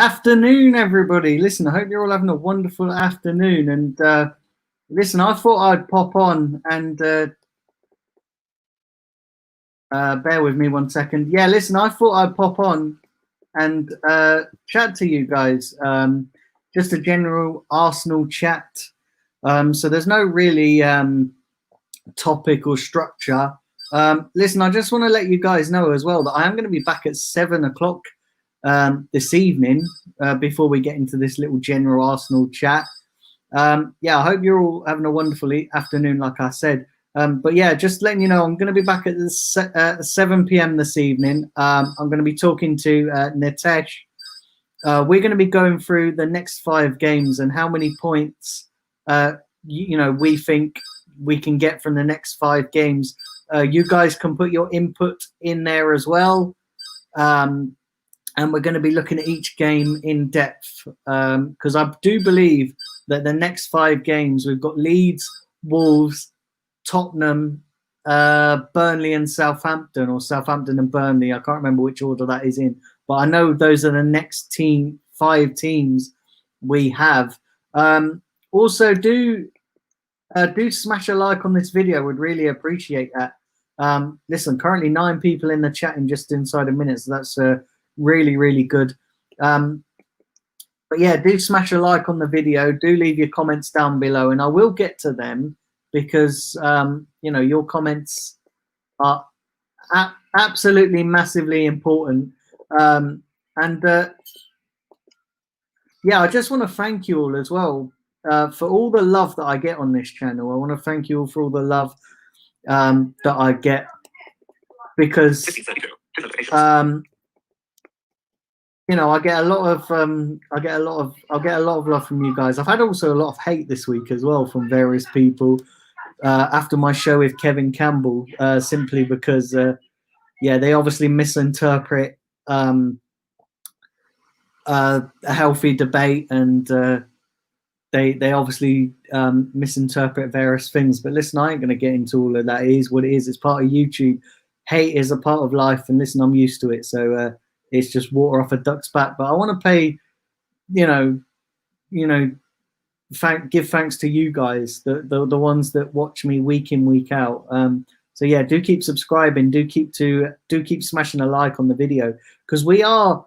Afternoon, everybody. Listen, I hope you're all having a wonderful afternoon. And listen, I thought I'd pop on and bear with me 1 second. Yeah, listen, I thought I'd pop on and chat to you guys. Just a general Arsenal chat. So there's no really topic or structure. Listen, I just want to let you guys know as well that I am going to be back at 7 o'clock this evening before we get into this little general Arsenal chat. Yeah, I hope you're all having a wonderful afternoon, like I said. But yeah, just letting you know, I'm going to be back at 7 p.m. this evening. I'm going to be talking to Nitesh. We're going to be going through the next 5 games and how many points we think we can get from the next 5 games. You guys can put your input in there as well. And we're going to be looking at each game in depth because I do believe that the next 5 games, we've got Leeds, Wolves, Tottenham, Burnley and Southampton, or Southampton and Burnley. I can't remember which order that is in, but I know those are the next 5 teams we have. Also, do smash a like on this video. Would really appreciate that. Listen, currently 9 people in the chat in just inside a minute, so that's really, really good. But yeah, do smash a like on the video. Do leave your comments down below, and I will get to them because your comments are absolutely massively important. Yeah, I just want to thank you all as well for all the love that I get on this channel. I want to thank you all for all the love that I get because I get a lot of love from you guys. I've had also a lot of hate this week as well from various people after my show with Kevin Campbell, simply because they obviously misinterpret a healthy debate, and they obviously misinterpret various things. But listen, I ain't going to get into all of that. It is what it is. It's part of YouTube. Hate is a part of life, and listen, I'm used to it. So it's just water off a duck's back. But I want to pay, give thanks to you guys, the ones that watch me week in, week out. So yeah, do keep subscribing. Do keep smashing a like on the video, because we are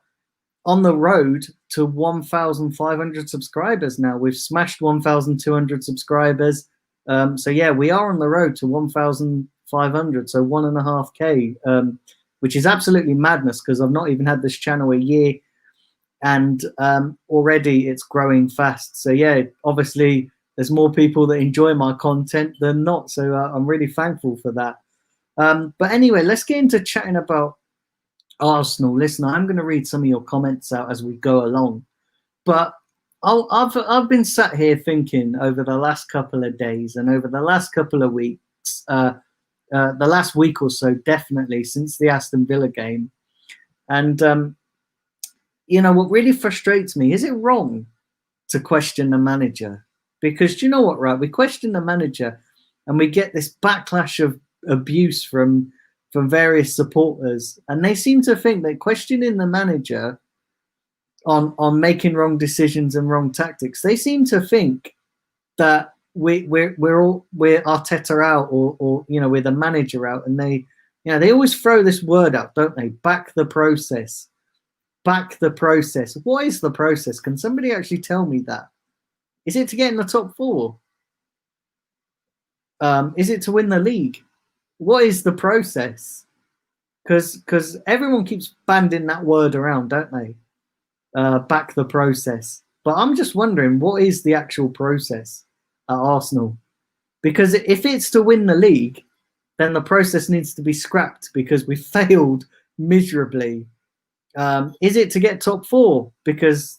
on the road to 1,500 subscribers now. We've smashed 1,200 subscribers. So yeah, we are on the road to 1,500. So 1.5K, which is absolutely madness because I've not even had this channel a year, and already it's growing fast. So yeah, obviously there's more people that enjoy my content than not. So I'm really thankful for that. But anyway, let's get into chatting about Arsenal. Listen, I'm going to read some of your comments out as we go along, but I've been sat here thinking over the last couple of days and over the last couple of weeks, the last week or so, definitely since the Aston Villa game, and what really frustrates me, is it wrong to question the manager? Because do you know what, right? We question the manager and we get this backlash of abuse from various supporters, and they seem to think that questioning the manager on making wrong decisions and wrong tactics, they seem to think that we're Arteta out, or we're the manager out, and they always throw this word out, don't they? Back the process. Back the process. What is the process? Can somebody actually tell me that? Is it to get in the top 4? Is it to win the league? What is the process? Because everyone keeps banding that word around, don't they? Back the process. But I'm just wondering, what is the actual process at Arsenal? Because if it's to win the league, then the process needs to be scrapped because we failed miserably. Is it to get top 4? Because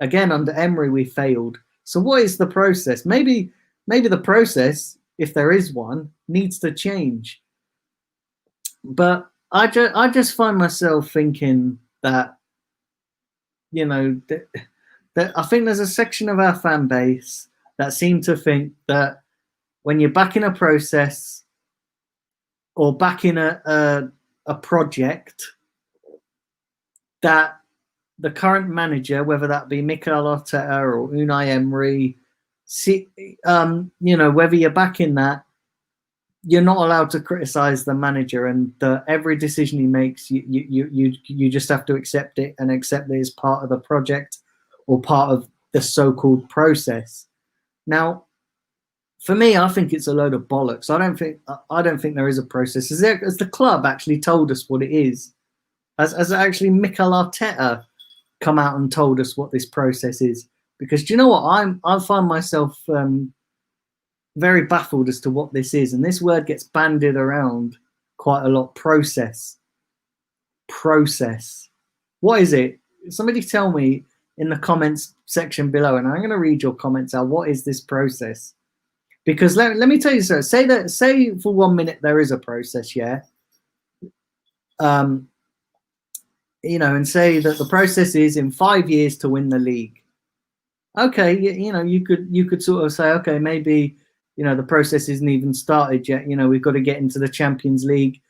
again, under Emery, we failed. So what is the process? Maybe the process, if there is one, needs to change. But I just find myself thinking that, that I think there's a section of our fan base that seem to think that when you're backing a process or backing a project, that the current manager, whether that be Mikel Arteta or Unai Emery, whether you're backing that, you're not allowed to criticize the manager, and every decision he makes, you just have to accept it and accept that it's part of the project or part of the so-called process. Now, for me, I think it's a load of bollocks. I don't think there is a process. Has the club actually told us what it is? Has actually Mikel Arteta come out and told us what this process is? Because do you know what? I find myself very baffled as to what this is, and this word gets bandied around quite a lot. Process. What is it? Somebody tell me in the comments section below, and I'm going to read your comments out. What is this process? Because let me tell you so. Say for 1 minute there is a process, yeah. And say that the process is in 5 years to win the league. Okay, you could sort of say, okay, maybe the process isn't even started yet. We've got to get into the Champions League.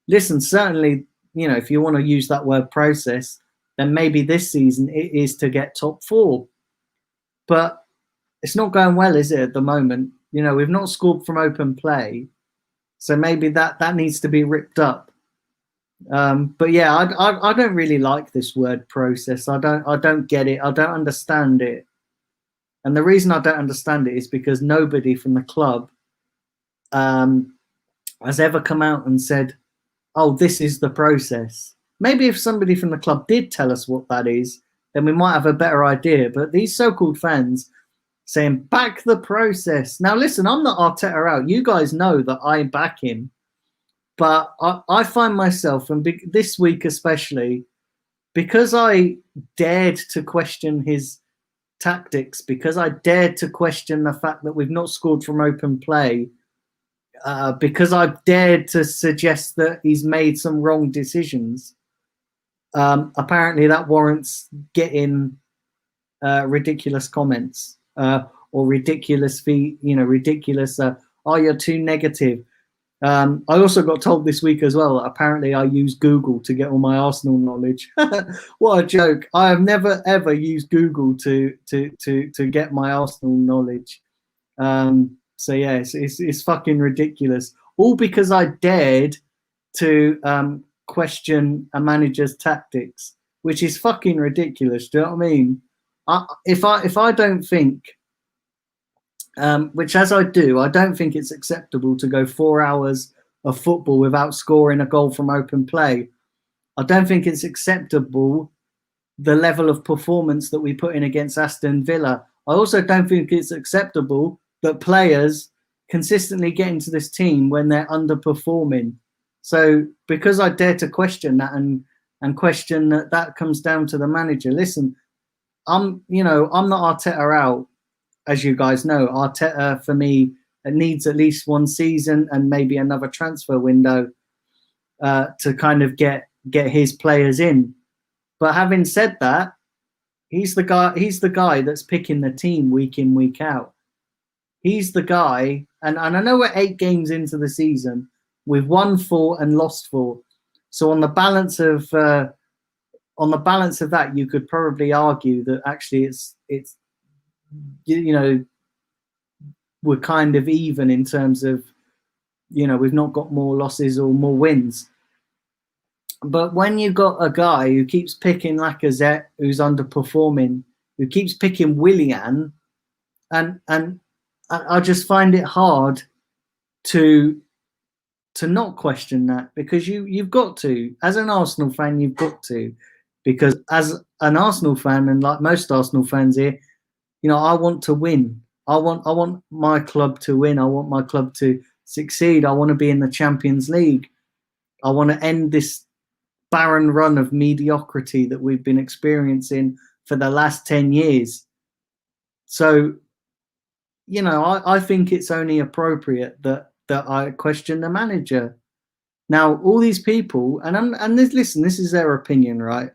Listen, certainly, if you want to use that word process, then maybe this season it is to get top 4. But it's not going well, is it, at the moment? We've not scored from open play, so maybe that needs to be ripped up. But yeah, I don't really like this word process. I don't get it. I don't understand it. And the reason I don't understand it is because nobody from the club has ever come out and said, oh, this is the process. Maybe if somebody from the club did tell us what that is, then we might have a better idea. But these so-called fans saying, back the process. Now, listen, I'm not Arteta out. You guys know that I back him. But I find myself, and this week especially, because I dared to question his tactics, because I dared to question the fact that we've not scored from open play, because I've dared to suggest that he's made some wrong decisions, apparently that warrants getting ridiculous comments or ridiculous ridiculous, oh, you're too negative. I also got told this week as well, apparently I use Google to get all my Arsenal knowledge. What a joke. I have never ever used Google to get my Arsenal knowledge. So yeah, it's fucking ridiculous. All because I dared to question a manager's tactics, which is fucking ridiculous. Do you know what I mean? If I don't think, which as I do, I don't think it's acceptable to go 4 hours of football without scoring a goal from open play. I don't think it's acceptable the level of performance that we put in against Aston Villa. I also don't think it's acceptable that players consistently get into this team when they're underperforming. So because I dare to question that and question that comes down to the manager. Listen, I'm not Arteta out. As you guys know, Arteta, for me, needs at least 1 season and maybe another transfer window to kind of get his players in. But having said that, he's the guy that's picking the team week in, week out. He's the guy, and I know we're 8 games into the season. We've won 4 and lost 4. So on the balance of that, you could probably argue that actually it's we're kind of even in terms of, we've not got more losses or more wins. But when you got a guy who keeps picking Lacazette, who's underperforming, who keeps picking Willian, and I just find it hard to not question that, because you've got to, as an Arsenal fan, you've got to, because as an Arsenal fan, and like most Arsenal fans here, I want to win. I want my club to win. I want my club to succeed. I want to be in the Champions League. I want to end this barren run of mediocrity that we've been experiencing for the last 10 years. So, I think it's only appropriate that I question the manager. Now, all these people, listen, this is their opinion, right?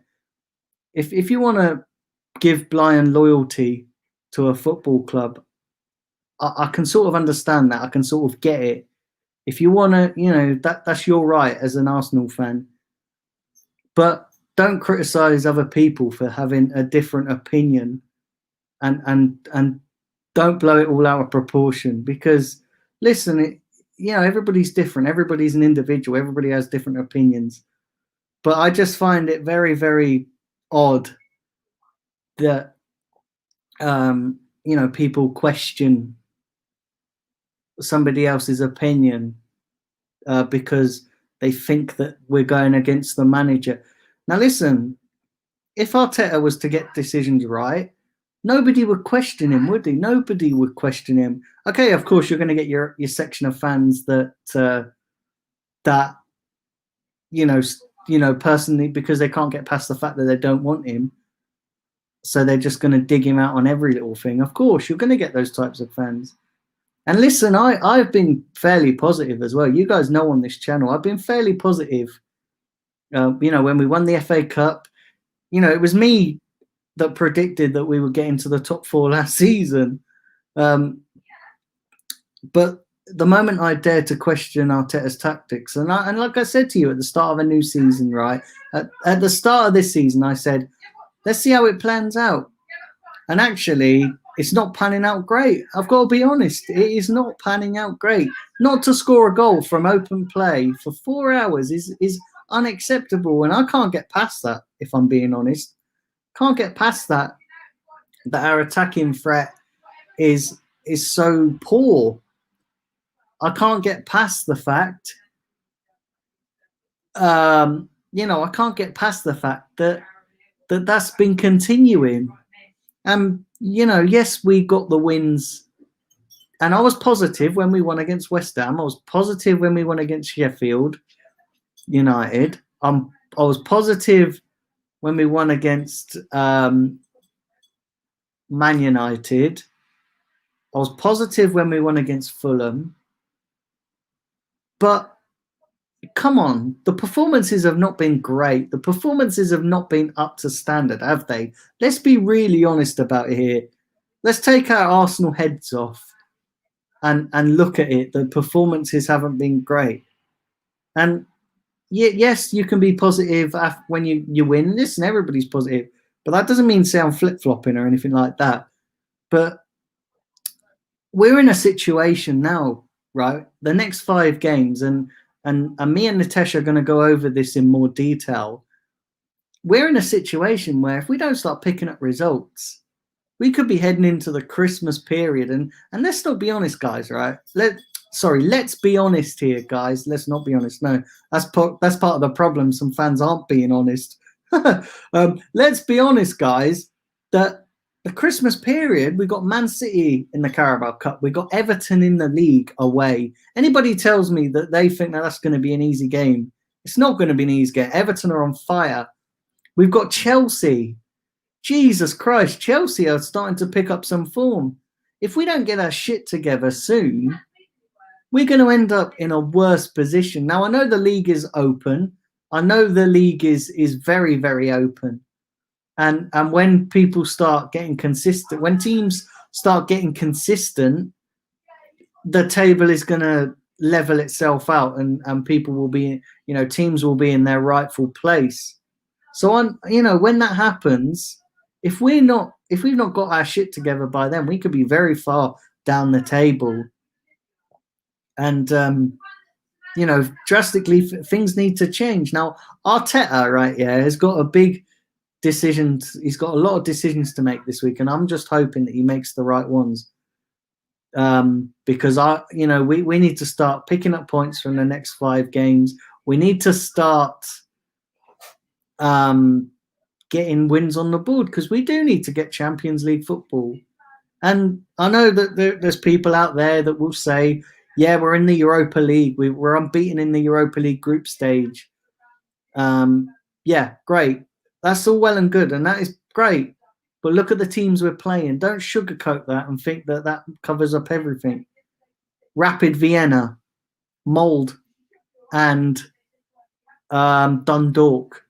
If you want to give blind loyalty to a football club, I can sort of understand that. I can sort of get it. If you want to, that's your right as an Arsenal fan. But don't criticize other people for having a different opinion, and don't blow it all out of proportion, because listen, everybody's different, everybody's an individual, everybody has different opinions. But I just find it very, very odd that people question somebody else's opinion because they think that we're going against the manager. Now listen, if Arteta was to get decisions right, nobody would question him, would he? Nobody would question him. Okay, of course you're going to get your section of fans that personally, because they can't get past the fact that they don't want him, so they're just going to dig him out on every little thing. Of course you're going to get those types of fans. And listen, I've been fairly positive as well. You guys know on this channel, I've been fairly positive. When we won the FA Cup, it was me that predicted that we would get into the top 4 last season. But the moment I dared to question Arteta's tactics, and like I said to you at the start of a new season, right? At the start of this season, I said, let's see how it plans out. And actually, it's not panning out great. I've got to be honest. It is not panning out great. Not to score a goal from open play for 4 hours is unacceptable. And I can't get past that, if I'm being honest. Can't get past that our attacking threat is so poor. I can't get past the fact, I can't get past the fact that's been continuing. Yes, we got the wins, and I was positive when we won against West Ham. I was positive when we won against Sheffield United. I was positive when we won against Man United. I was positive when we won against Fulham. But come on, the performances have not been great. The performances have not been up to standard, have they? Let's be really honest about it here. Let's take our Arsenal heads off and look at it. The performances haven't been great. And yes, you can be positive when you win. Listen, everybody's positive. But that doesn't mean say I'm flip-flopping or anything like that. But we're in a situation now, right? The next 5 games, and me and Nitesh are going to go over this in more detail. We're in a situation where if we don't start picking up results, we could be heading into the Christmas period. And let's not be honest, guys, right? Let's be honest here, guys. Let's not be honest. No, that's part of the problem. Some fans aren't being honest. Let's be honest, guys, that the Christmas period, we got Man City in the Carabao Cup. We got Everton in the league away. Anybody tells me that they think that's going to be an easy game, it's not going to be an easy game. Everton are on fire. We've got Chelsea. Jesus Christ, Chelsea are starting to pick up some form. If we don't get our shit together soon, we're going to end up in a worse position. Now, I know the league is open. I know the league is very, very open. And when people start getting consistent, when teams start getting consistent, the table is going to level itself out, and people will be, teams will be in their rightful place. So when that happens, if we've not got our shit together by then, we could be very far down the table. And drastically things need to change. Now, Arteta, right, has got a big decision. He's got a lot of decisions to make this week, and I'm just hoping that he makes the right ones. Because we need to start picking up points from the next 5 games. We need to start getting wins on the board, because we do need to get Champions League football. And I know that there's people out there that will say, yeah, we're in the Europa League. We're unbeaten in the Europa League group stage. Yeah, great. That's all well and good, and that is great. But look at the teams we're playing. Don't sugarcoat that and think that covers up everything. Rapid Vienna, Mold, and Dundalk.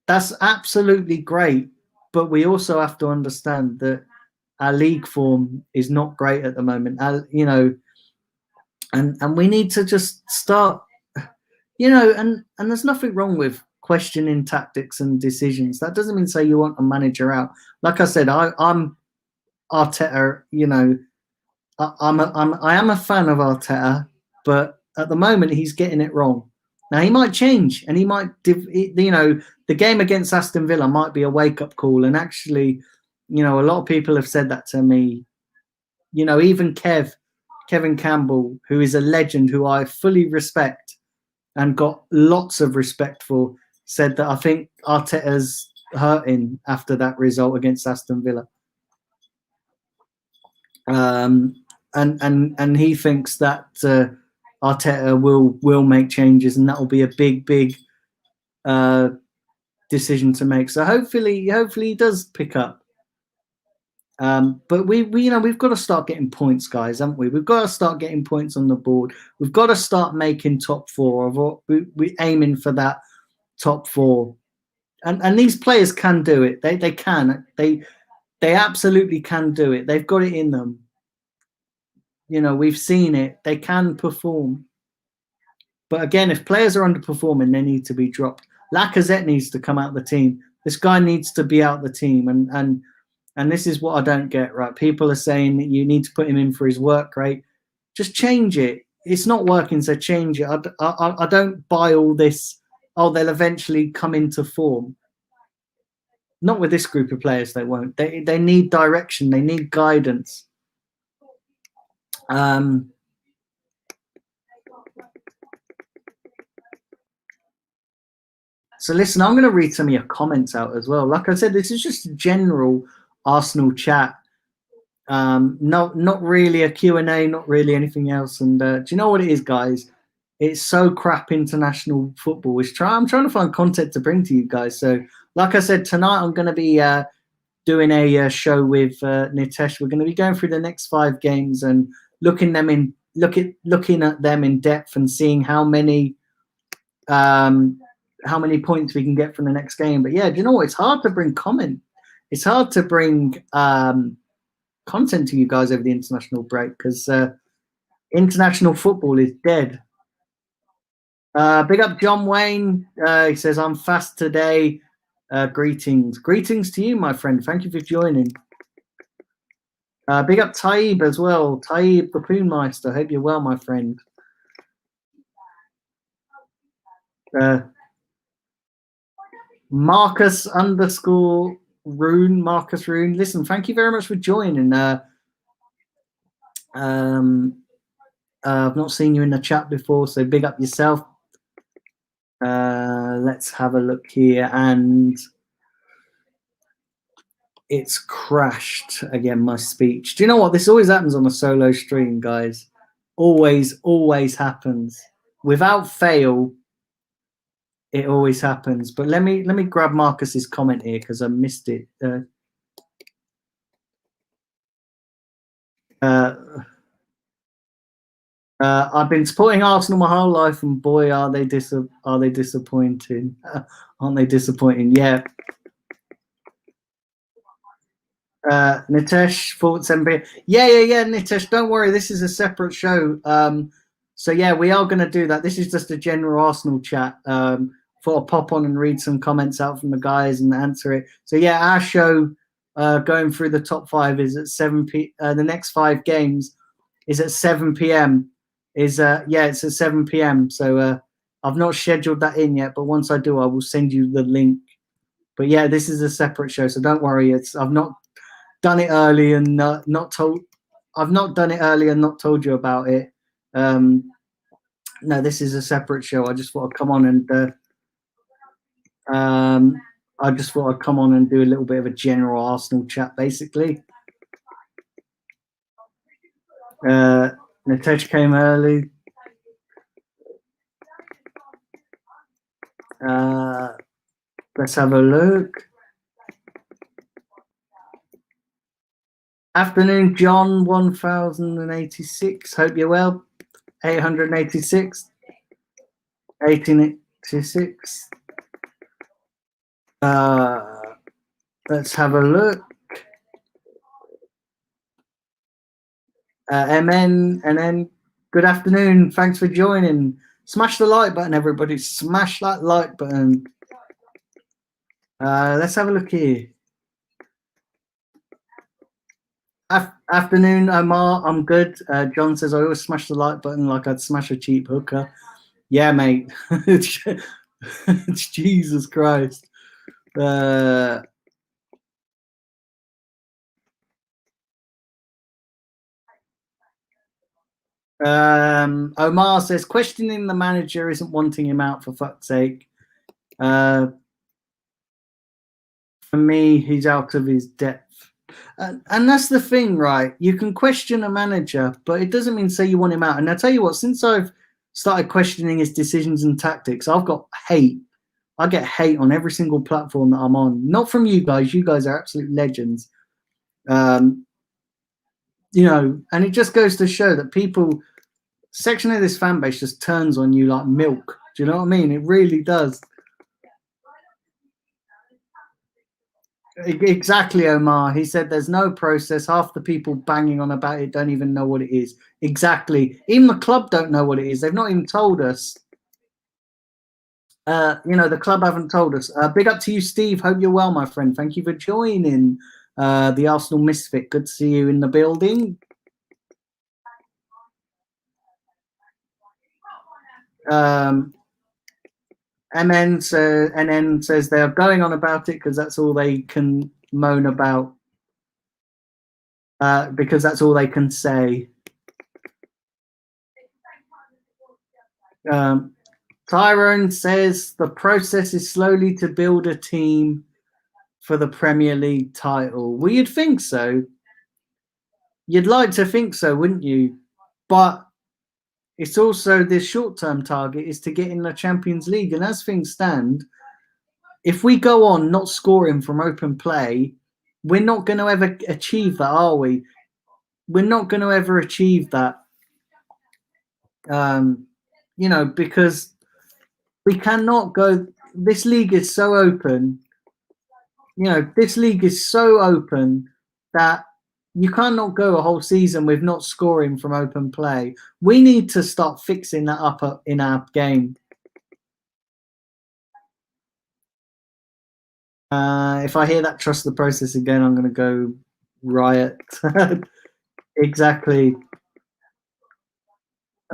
That's absolutely great. But we also have to understand that our league form is not great at the moment. And we need to just start, and there's nothing wrong with questioning tactics and decisions. That doesn't mean say you want a manager out. Like I said, I'm Arteta. You know, I am a fan of Arteta, but at the moment he's getting it wrong. Now he might change, and he might, you know, the game against Aston Villa might be a wake-up call. And actually, you know, a lot of people have said that to me. You know, even Kevin Campbell, who is a legend, who I fully respect and got lots of respect for, said that I think Arteta's hurting after that result against Aston Villa. And he thinks that Arteta will make changes, and that will be a big decision to make. So hopefully he does pick up. But we you know, we've got to start getting points, guys, haven't we? We've got to start getting points on the board. We've got to start making top four. We're aiming for that top four, and these players can do it. They can. They absolutely can do it. They've got it in them. You know, we've seen it. They can perform. But again, if players are underperforming, they need to be dropped. Lacazette needs to come out of the team. This guy needs to be out of the team. And this is what I don't get, right? People are saying that you need to put him in for his work rate. Just change it. It's not working, so change it. I don't buy all this, oh, they'll eventually come into form. Not with this group of players, they won't. They need direction. They need guidance. So listen, I'm going to read some of your comments out as well. Like I said, this is just general Arsenal chat. Not really a Q&A, not really anything else. And do you know what it is, guys? It's so crap international football. I'm trying to find content to bring to you guys. So like I said, tonight I'm going to be doing a show with Nitesh. We're going to be going through the next 5 games and looking at them in depth and seeing how many points we can get from the next game. But yeah, do you know what? It's hard to bring comment. It's hard to bring content to you guys over the international break because international football is dead. Big up John Wayne. He says, I'm fast today. Greetings to you, my friend. Thank you for joining. Big up Taib as well. Taib the Poonmeister. Hope you're well, my friend. Marcus Rune. Listen, thank you very much for joining. I've not seen you in the chat before, so big up yourself. Let's have a look here, and it's crashed again, my speech. Do you know what? This always happens on a solo stream, guys. Always happens. Without fail, it always happens. But let me grab Marcus's comment here because I missed it. I've been supporting Arsenal my whole life, and boy, are they disappointing? Aren't they disappointing? Yeah. Nitesh, thoughts, MB. Yeah, Nitesh, don't worry. This is a separate show. So yeah, we are going to do that. This is just a general Arsenal chat. For a pop on and read some comments out from the guys and answer it. So yeah, our show going through the top 5 is at 7 p. The next 5 games is at 7 p.m. It's at 7 p.m. So I've not scheduled that in yet, but once I do, I will send you the link. But yeah, this is a separate show, so don't worry. I've not done it early and not told. I've not done it early and not told you about it. No, this is a separate show. I just thought I'd come on and do a little bit of a general Arsenal chat, basically. Nitesh came early. Let's have a look. Afternoon, John 1086. Hope you're well. 886. 1886. Let's have a look. MN and then good afternoon. Thanks for joining. Smash the like button, everybody. Smash that like button. Let's have a look here. Afternoon, Omar. I'm good. John says I always smash the like button like I'd smash a cheap hooker. Yeah, mate. Jesus Christ. Omar says questioning the manager isn't wanting him out for fuck's sake. For me, he's out of his depth. And that's the thing, right? You can question a manager, but it doesn't mean say you want him out. And I tell you what, since I've started questioning his decisions and tactics, I've got hate. I get hate on every single platform that I'm on. Not from you guys. You guys are absolute legends. You know, and it just goes to show that people, section of this fan base just turns on you like milk. Do you know what I mean? It really does. Exactly, Omar. He said there's no process. Half the people banging on about it don't even know what it is. Exactly. Even the club don't know what it is. They've not even told us. You know, the club haven't told us. Big up to you, Steve. Hope you're well, my friend. Thank you for joining the Arsenal Misfit. Good to see you in the building. NN says they're going on about it because that's all they can moan about. Because that's all they can say. Tyrone says the process is slowly to build a team for the Premier League title. Well, you'd think so. You'd like to think so, wouldn't you? But it's also this short-term target is to get in the Champions League. And as things stand, if we go on not scoring from open play, we're not going to ever achieve that, are we? We're not going to ever achieve that. You know, because we cannot go. This league is so open. You know, this league is so open that you cannot go a whole season with not scoring from open play. We need to start fixing that up in our game. If I hear that trust the process again, I'm going to go riot. Exactly.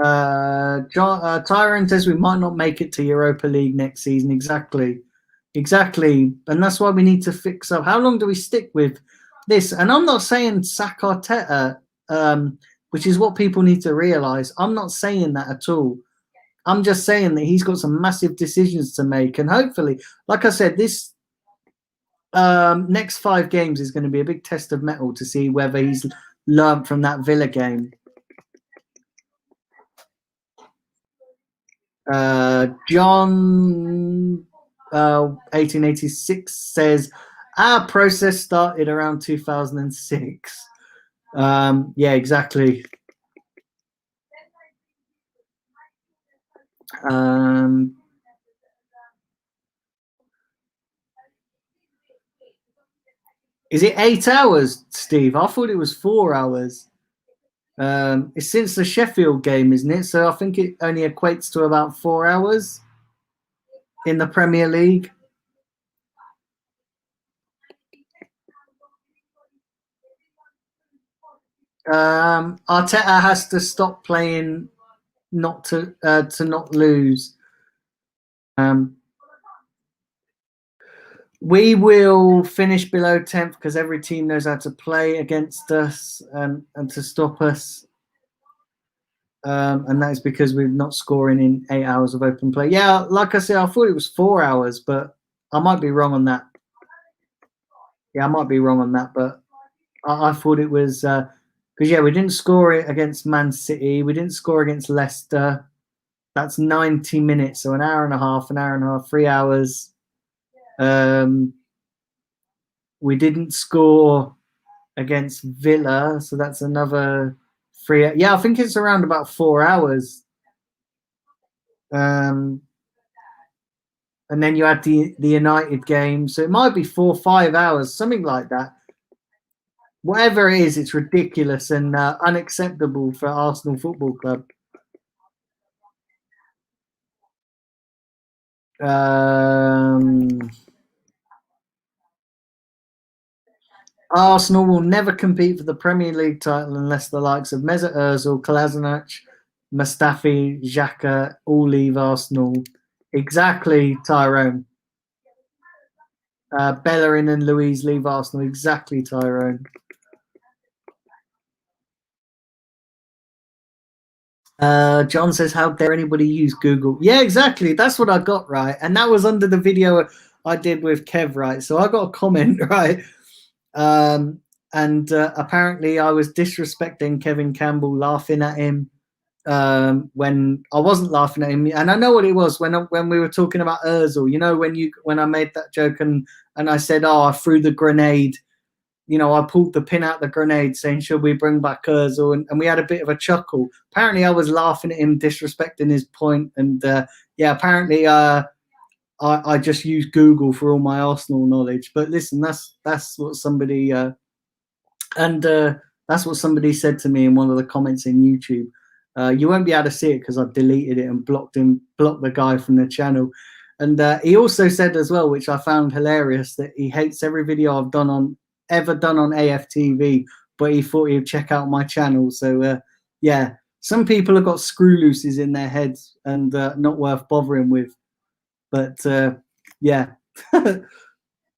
Tyrone says we might not make it to Europa League next season. Exactly. And that's why we need to fix up. How long do we stick with this? And I'm not saying sack Arteta, which is what people need to realize. I'm not saying that at all. I'm just saying that he's got some massive decisions to make. And hopefully, like I said, this next 5 games is going to be a big test of metal to see whether he's learned from that Villa game. John 1886 says our process started around 2006. Yeah, exactly. Is it 8 hours, Steve? I thought it was 4 hours. It's since the Sheffield game, isn't it? So I think it only equates to about 4 hours in the Premier League. Arteta has to stop playing not to not lose. We will finish below 10th because every team knows how to play against us and to stop us. And that is because we're not scoring in 8 hours of open play. Yeah, like I said, I thought it was 4 hours, but I might be wrong on that. Yeah, I might be wrong on that, but I thought it was because yeah, we didn't score it against Man City. We didn't score against Leicester. That's 90 minutes, so an hour and a half, 3 hours. We didn't score against Villa, so that's another 3. Yeah, I think it's around about 4 hours. And then you add the United game, so it might be 4 or 5 hours, something like that. Whatever it is, it's ridiculous and unacceptable for Arsenal Football Club. Arsenal will never compete for the Premier League title unless the likes of Mesut Ozil, Kolasinac, Mustafi, Xhaka all leave Arsenal. Exactly, Tyrone. Bellerin and Louise leave Arsenal. Exactly, Tyrone. John says, how dare anybody use Google? Yeah, exactly. That's what I got, right? And that was under the video I did with Kev, right? So I got a comment, right? And apparently I was disrespecting Kevin Campbell, laughing at him when I wasn't laughing at him. And I know what it was when we were talking about Ozil. You know, when I made that joke and I said, oh, I threw the grenade. You know, I pulled the pin out the grenade saying, should we bring back Ozil? And we had a bit of a chuckle. Apparently, I was laughing at him, disrespecting his point. And yeah, apparently I just use Google for all my Arsenal knowledge. But listen, that's what somebody that's what somebody said to me in one of the comments in YouTube. You won't be able to see it because I deleted it and blocked the guy from the channel. And he also said as well, which I found hilarious, that he hates every video I've ever done on AFTV, but he thought he'd check out my channel. So yeah, some people have got screw looses in their heads and not worth bothering with. But yeah,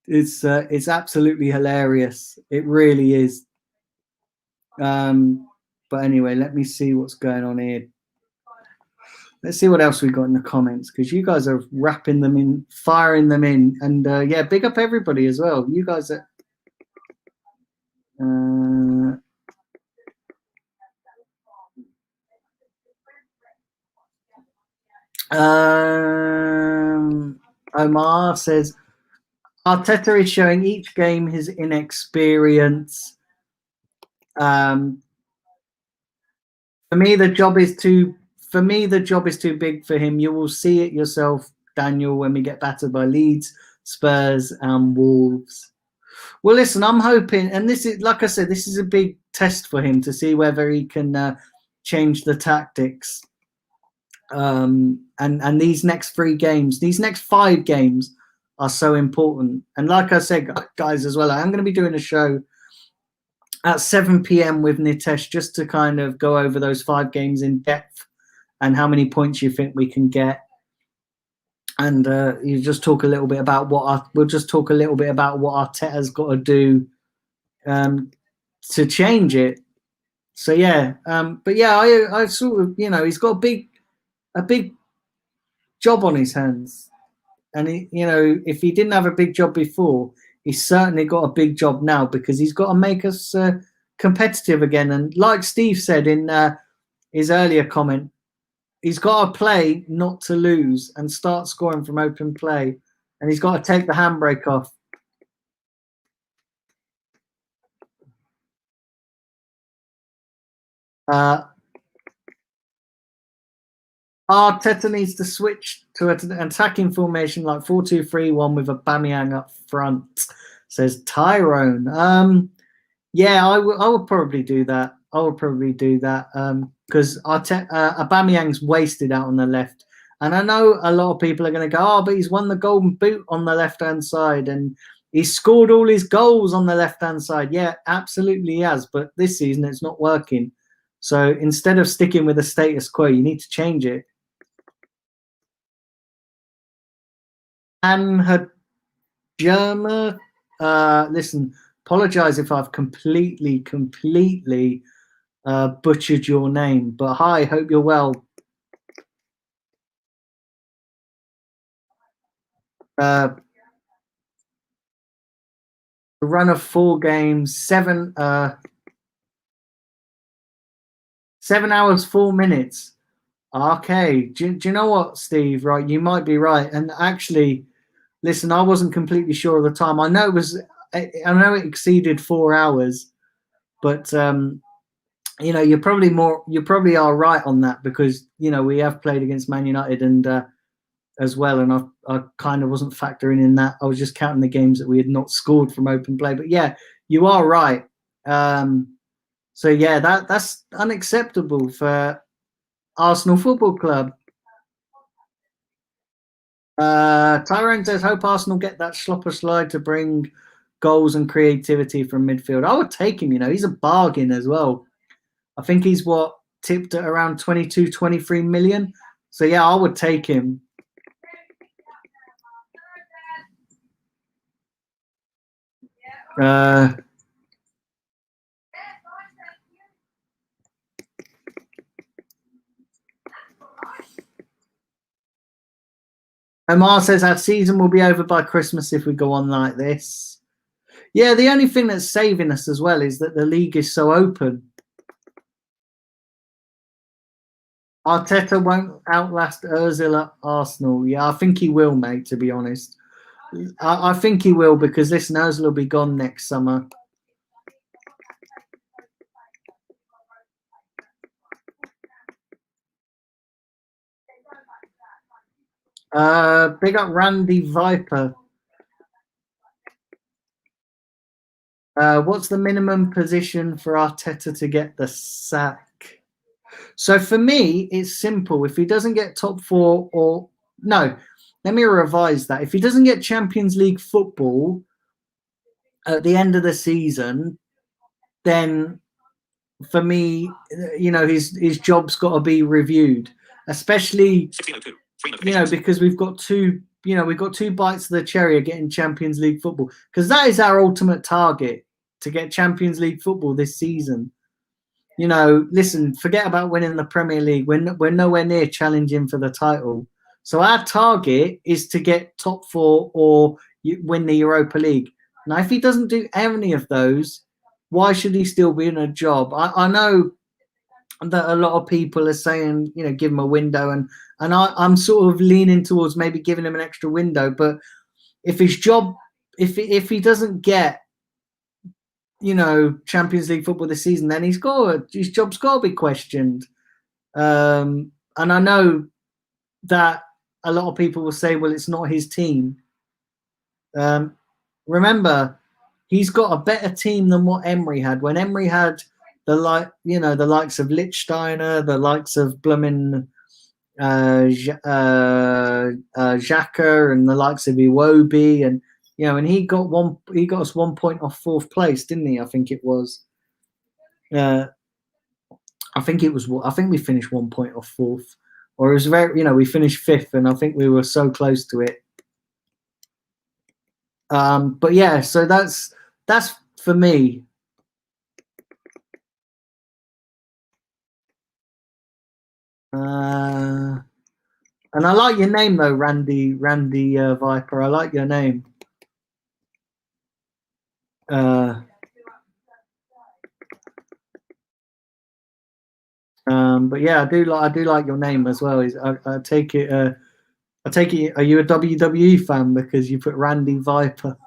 it's absolutely hilarious. It really is. But anyway, let me see what's going on here. Let's see what else we got in the comments, because you guys are wrapping them in, firing them in, and yeah, big up everybody as well. You guys are. Omar says Arteta is showing each game his inexperience. For me, the job is too big for him. You will see it yourself, Daniel, when we get battered by Leeds, Spurs, and Wolves. Well, listen, I'm hoping, and this is, like I said, this is a big test for him to see whether he can change the tactics. And these next 3 games, these next 5 games are so important. And like I said, guys, as well, I'm going to be doing a show at 7 p.m. with Nitesh just to kind of go over those 5 games in depth and how many points you think we can get. And you just talk a little bit about we'll just talk a little bit about what Arteta's got to do to change it. So yeah, but yeah, I sort of, you know, he's got a big job on his hands, and he, you know, if he didn't have a big job before, he's certainly got a big job now, because he's got to make us competitive again. And like Steve said in his earlier comment, he's got to play not to lose and start scoring from open play, and he's got to take the handbrake off. Arteta needs to switch to an attacking formation like 4-2-3-1 with Aubameyang up front, says Tyrone. Yeah, I would probably do that. Because Aubameyang's wasted out on the left. And I know a lot of people are going to go, oh, but he's won the golden boot on the left-hand side and he's scored all his goals on the left-hand side. Yeah, absolutely he has. But this season it's not working. So instead of sticking with the status quo, you need to change it. And Germa, listen, apologize if I've completely butchered your name, but hi, hope you're well. A run of 4 games, 7 hours 4 minutes. Okay, do you know what, Steve? Right, you might be right. And actually, listen, I wasn't completely sure of the time. I know it exceeded 4 hours, but you know, you probably are right on that, because you know we have played against Man United and as well, and I kind of wasn't factoring in that. I was just counting the games that we had not scored from open play. But yeah, you are right. So yeah, that's unacceptable for Arsenal Football Club. Tyrone says, hope Arsenal get that Schlopper slide to bring goals and creativity from midfield. I would take him, you know, he's a bargain as well. I think he's tipped at around 22, 23 million. So yeah, I would take him. Omar says our season will be over by Christmas if we go on like this. Yeah, the only thing that's saving us as well is that the league is so open. Arteta won't outlast Ozil at Arsenal. Yeah, I think he will, mate, to be honest. I think he will, because listen, Ozil will be gone next summer. Big up Randy Viper. What's the minimum position for Arteta to get the sack? So for me, it's simple. If he doesn't get top four, or no, let me revise that. If he doesn't get Champions League football at the end of the season, then for me, you know, his job's got to be reviewed, especially, you know, because we've got two bites of the cherry of getting Champions League football, because that is our ultimate target, to get Champions League football this season. You know, listen, forget about winning the Premier League. We're nowhere near challenging for the title. So our target is to get top four or win the Europa League. Now, if he doesn't do any of those, why should he still be in a job? I know that a lot of people are saying, you know, give him a window, and I'm sort of leaning towards maybe giving him an extra window. But if his job, if he doesn't get, you know, Champions League football this season, then his job's got to be questioned. And I know that a lot of people will say, well, it's not his team. Remember, he's got a better team than what Emery had. When Emery had the likes of Lichtsteiner, the likes of Bloomin' Xhaka, and the likes of Iwobi, and you know, and he got us 1 point off fourth place, didn't he? I think it was. I think we finished 1 point off fourth, or it was we finished fifth, and I think we were so close to it. But yeah, so that's for me. And I like your name though, Randy Viper. I like your name. But yeah, I do like your name as well. I take it. Are you a WWE fan because you put Randy Viper,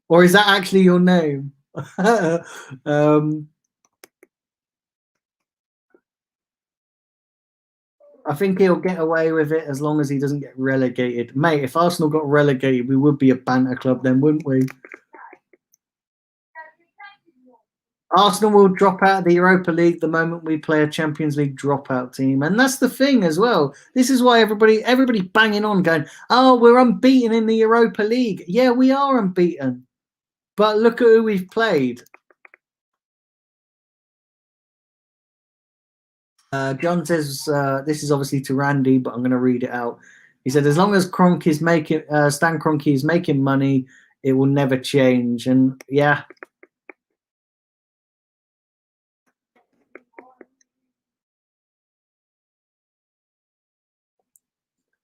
or is that actually your name? I think he'll get away with it as long as he doesn't get relegated. Mate, if Arsenal got relegated, we would be a banter club then, wouldn't we? Arsenal will drop out of the Europa League the moment we play a Champions League dropout team. And that's the thing as well. This is why everybody banging on going, oh, we're unbeaten in the Europa League. Yeah, we are unbeaten. But look at who we've played. John says, this is obviously to Randy, but I'm going to read it out. He said, as long as Kroenke is making, Stan Kroenke is making money, it will never change. And yeah.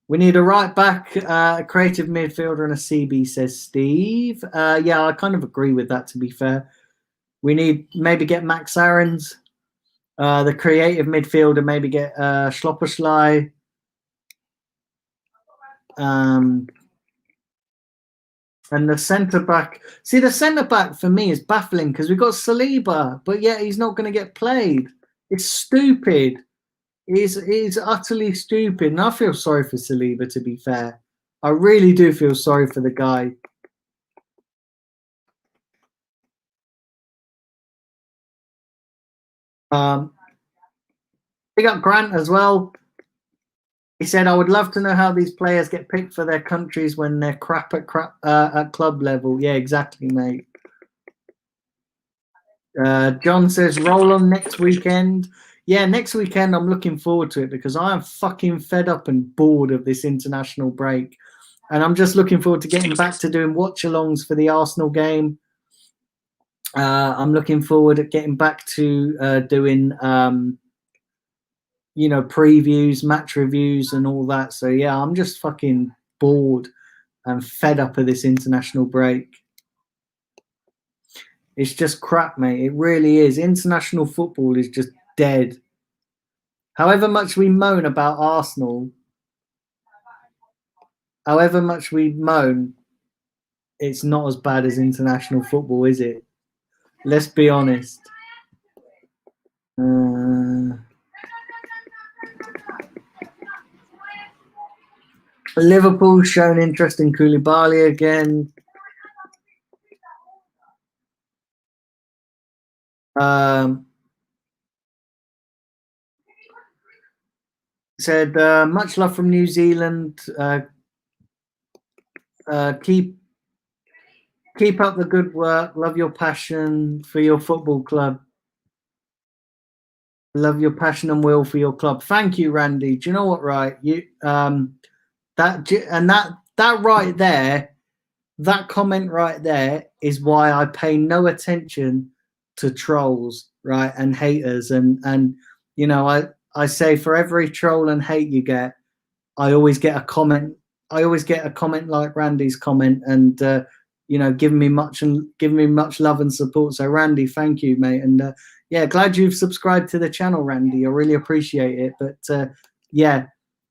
We need a right back, a creative midfielder, and a CB, says Steve. Yeah, I kind of agree with that, to be fair. We need maybe get Max Aarons, the creative midfielder, maybe get Schlopperschlei. And the centre back. See, the centre back for me is baffling because we've got Saliba, but yet he's not going to get played. It's stupid. He's utterly stupid. And I feel sorry for Saliba, to be fair. I really do feel sorry for the guy. Big up Grant as well. He said, "I would love to know how these players get picked for their countries when they're crap at club level." Yeah, exactly, mate. John says, "Roll on next weekend." Yeah, next weekend I'm looking forward to it because I am fucking fed up and bored of this international break, and I'm just looking forward to getting back to doing watch-alongs for the Arsenal game. I'm looking forward to getting back to doing previews, match reviews, and all that. So yeah, I'm just fucking bored and fed up of this international break. It's just crap, mate. It really is. International football is just dead. However much we moan about Arsenal, it's not as bad as international football, is it? Let's be honest. Liverpool shown interest in Koulibaly again. Said, much love from New Zealand. Keep up the good work. Love your passion for your football club. Love your passion and will for your club. Thank you, Randy. Do you know what? Right, that right there, that comment right there is why I pay no attention to trolls, right, and haters, and I say for every troll and hate you get, I always get a comment. I always get a comment like Randy's comment, and giving me much love and support. So Randy, thank you, mate, and yeah, glad you've subscribed to the channel, Randy. I really appreciate it. But yeah,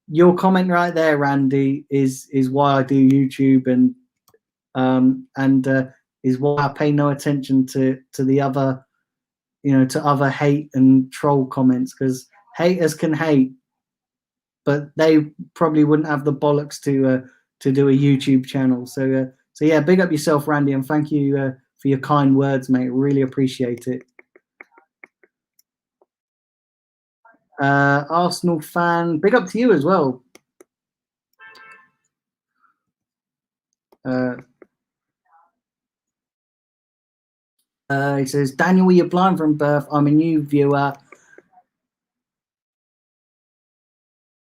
your comment right there, Randy, is why I do YouTube, and is why I pay no attention to the other, to other hate and troll comments, because haters can hate, but they probably wouldn't have the bollocks to do a YouTube channel. So yeah, big up yourself, Randy, and thank you for your kind words, mate. Really appreciate it. Arsenal fan, big up to you as well. He says, Daniel, were you blind from birth? I'm a new viewer.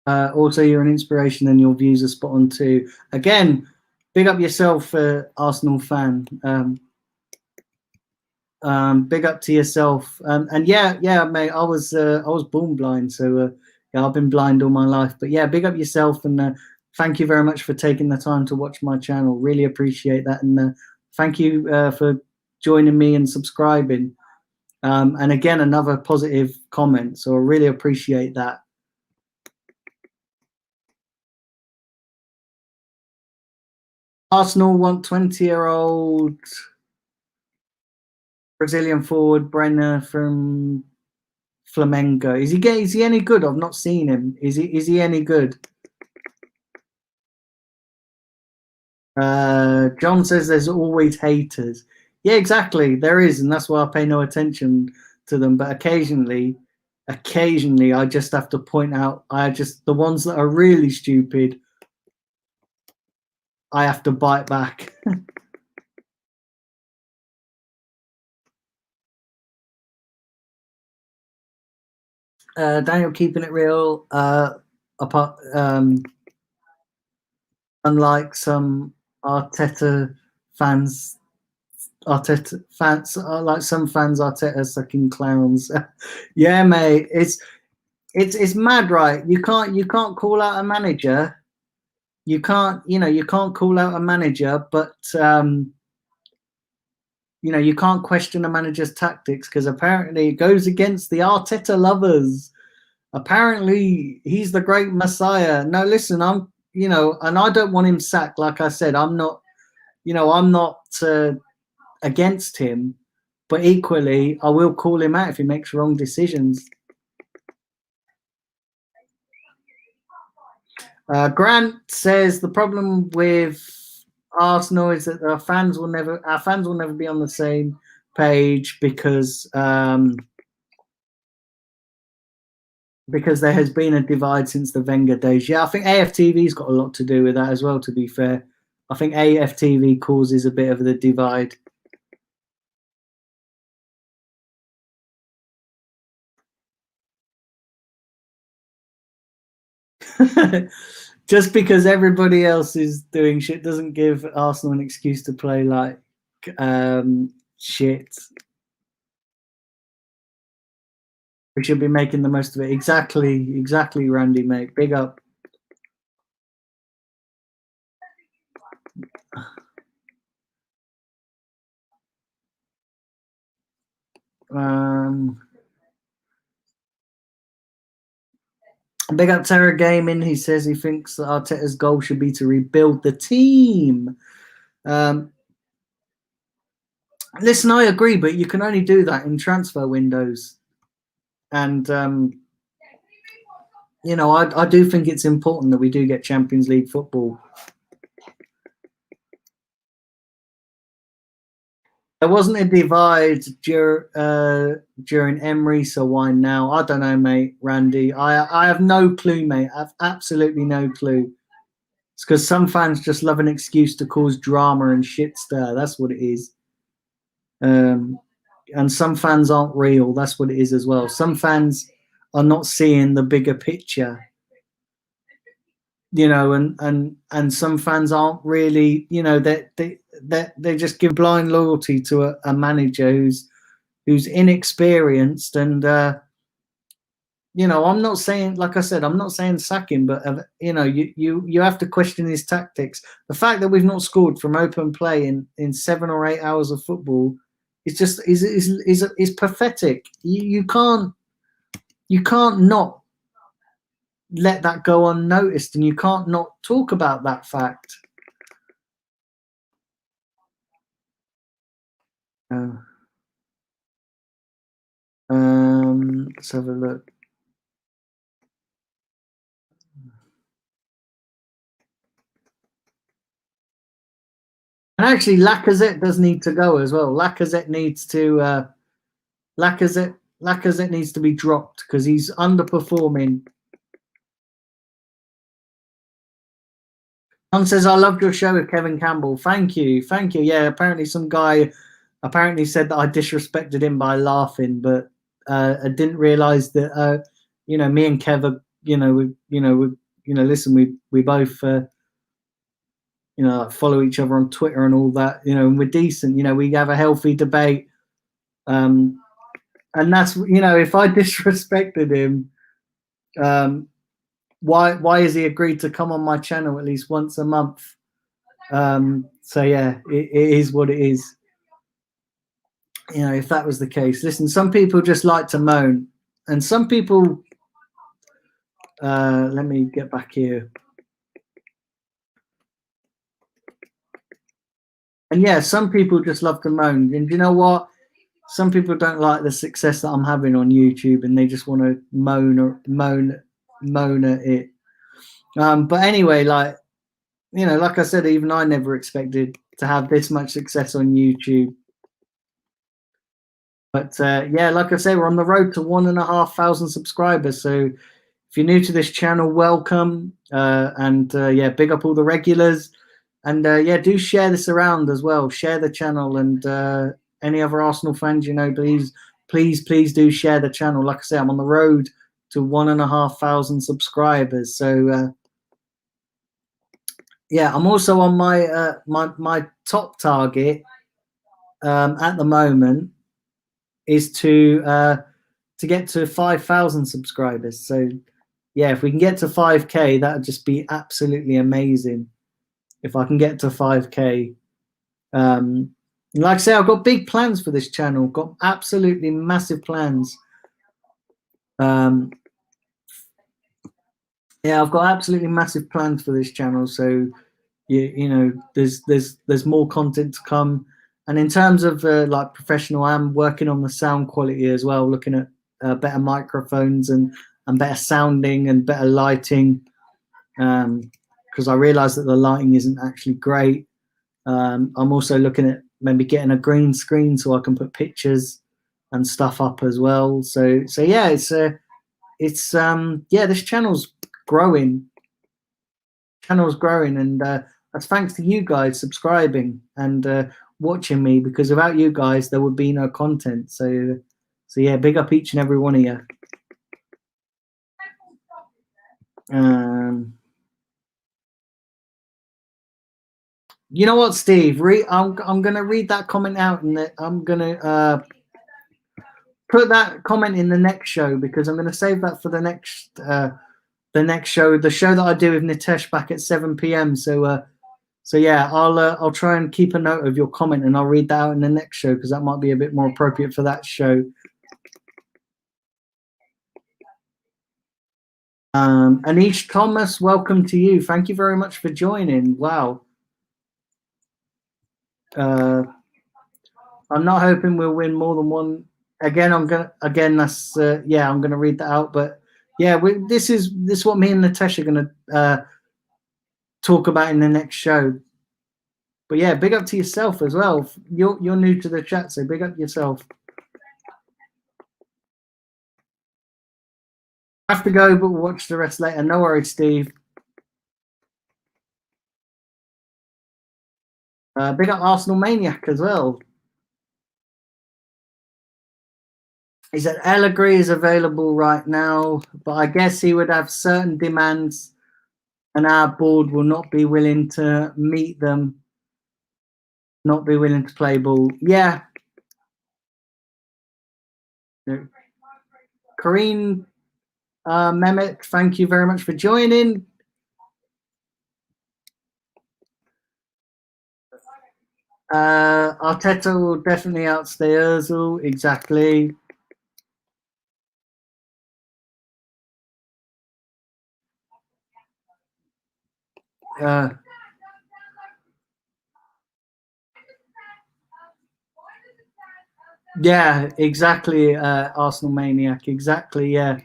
Also, you're an inspiration and your views are spot on too. Again, big up yourself, Arsenal fan. Big up to yourself. And yeah, mate, I was born blind, so yeah, I've been blind all my life. But yeah, big up yourself, and thank you very much for taking the time to watch my channel. Really appreciate that, and thank you for joining me and subscribing. And again, another positive comment, so I really appreciate that. Arsenal want 20-year-old Brazilian forward Brenner from Flamengo. Is he any good? I've not seen him. Is he any good? John says there's always haters. Yeah, exactly. There is, and that's why I pay no attention to them. But occasionally I just have to point out. The ones that are really stupid, I have to bite back. Daniel, keeping it real. Unlike some Arteta fans, like some fans, Arteta sucking clowns. Yeah, mate, it's mad, right? You can't call out a manager. You can't call out a manager, but you can't question a manager's tactics, because apparently it goes against the Arteta lovers. Apparently he's the great messiah. No, listen, and I don't want him sacked. Like I said, I'm not against him, but equally I will call him out if he makes wrong decisions. Grant says the problem with Arsenal is that our fans will never be on the same page, because because there has been a divide since the Wenger days. Yeah, I think AFTV's got a lot to do with that as well, to be fair. I think AFTV causes a bit of the divide. Just because everybody else is doing shit doesn't give Arsenal an excuse to play like shit. We should be making the most of it. Exactly, Randy, mate. Big up. Big up Terra Gaming. He says he thinks that Arteta's goal should be to rebuild the team. Listen, I agree, but you can only do that in transfer windows. And, you know, I do think it's important that we do get Champions League football. There wasn't a divide during Emery, so why now? I don't know, mate, Randy. I have no clue, mate. I have absolutely no clue. It's because some fans just love an excuse to cause drama and shit stir. That's what it is. And some fans aren't real. That's what it is as well. Some fans are not seeing the bigger picture. You know, and some fans aren't really, you know, they just give blind loyalty to a manager who's inexperienced. And you know, I'm not saying, like I said, I'm not saying sack him, but you know, you have to question his tactics. The fact that we've not scored from open play in 7 or 8 hours of football is just is pathetic. You can't not let that go unnoticed, and you can't not talk about that fact. Let's have a look. And actually, Lacazette does need to go as well. Lacazette needs to Lacazette needs to be dropped because he's underperforming. John says, I loved your show with Kevin Campbell. Thank you. Yeah, apparently some guy said that I disrespected him by laughing, but I didn't realize that you know, me and Kev are, listen, we both you know, follow each other on Twitter and all that, you know, and we're decent, you know, we have a healthy debate. And that's, you know, if I disrespected him, why has he agreed to come on my channel at least once a month? So yeah, it is what it is. You know, if that was the case. Listen, some people just like to moan, and some people let me get back here. And yeah, some people just love to moan. And you know what? Some people don't like the success that I'm having on YouTube, and they just want to moan at it. But anyway, like, you know, like I said, even I never expected to have this much success on YouTube. But yeah, like I say, we're on the road to 1,500 subscribers. So if you're new to this channel, welcome. And yeah, big up all the regulars. And yeah, do share this around as well. Share the channel, and any other Arsenal fans, you know, please do share the channel. Like I say, I'm on the road to 1,500 subscribers. So yeah, I'm also on my my top target at the moment is to get to 5,000 subscribers. So yeah, if we can get to 5K, that would just be absolutely amazing. If I can get to 5K, like I say, I've got big plans for this channel. Got absolutely massive plans. Yeah, I've got absolutely massive plans for this channel. So you know, there's more content to come. And in terms of like professional, I'm working on the sound quality as well, looking at better microphones and better sounding and better lighting. Because I realize that the lighting isn't actually great. I'm also looking at maybe getting a green screen so I can put pictures and stuff up as well. So yeah, it's yeah, this channel's growing. And that's thanks to you guys subscribing and watching me, because without you guys there would be no content. So yeah, big up each and every one of you. You know what, Steve? I'm gonna read that comment out, and I'm gonna put that comment in the next show, because I'm gonna save that for the next show, the show that I do with Nitesh back at 7 p.m. So yeah, I'll try and keep a note of your comment, and I'll read that out in the next show, because that might be a bit more appropriate for that show. Anish Thomas, welcome to you. Thank you very much for joining. Wow. I'm not hoping we'll win more than one. Again, that's yeah, I'm gonna read that out. But yeah, this is what me and Natasha are gonna talk about in the next show. But yeah, big up to yourself as well. You're new to the chat, so big up yourself. I have to go, but we'll watch the rest later. No worries, Steve. Big up Arsenal Maniac as well. He said Allegri is available right now, but I guess he would have certain demands, and our board will not be willing to meet them. Not be willing to play ball. Yeah. Karine Mehmet, thank you very much for joining. Arteta will definitely outstay Ozil. Exactly. Yeah, exactly. Arsenal Maniac. Exactly. Yeah.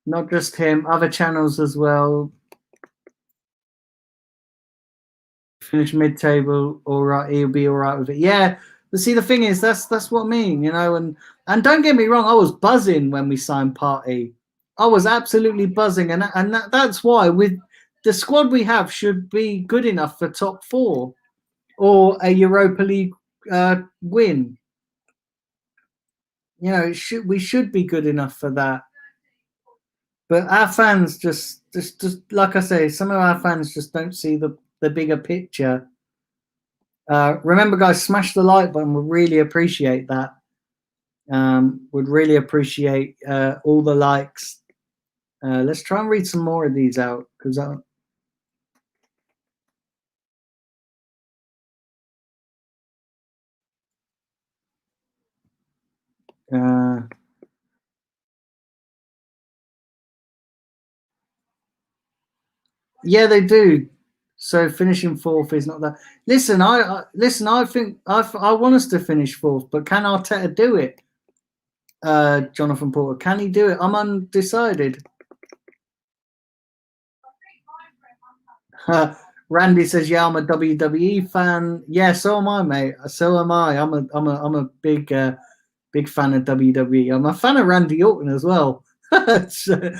Not just him, other channels as well. Finish mid-table, all right. He'll be all right with it. Yeah. But see, the thing is, that's what I mean, you know. And don't get me wrong, I was buzzing when we signed Partey. I was absolutely buzzing, and that's why with the squad we have should be good enough for top 4 or a Europa League win. You know, we should be good enough for that. But our fans just like I say, some of our fans just don't see the bigger picture. Remember, guys, smash the like button. We'd really appreciate that. Would really appreciate all the likes. Let's try and read some more of these out, because yeah, they do. So finishing 4th is not that. Listen, I think I want us to finish 4th, but can Arteta do it? Jonathan Porter, can he do it? I'm undecided. Randy says, "Yeah, I'm a WWE fan. Yeah, so am I, mate. So am I. I'm a big big fan of WWE. I'm a fan of Randy Orton as well." So,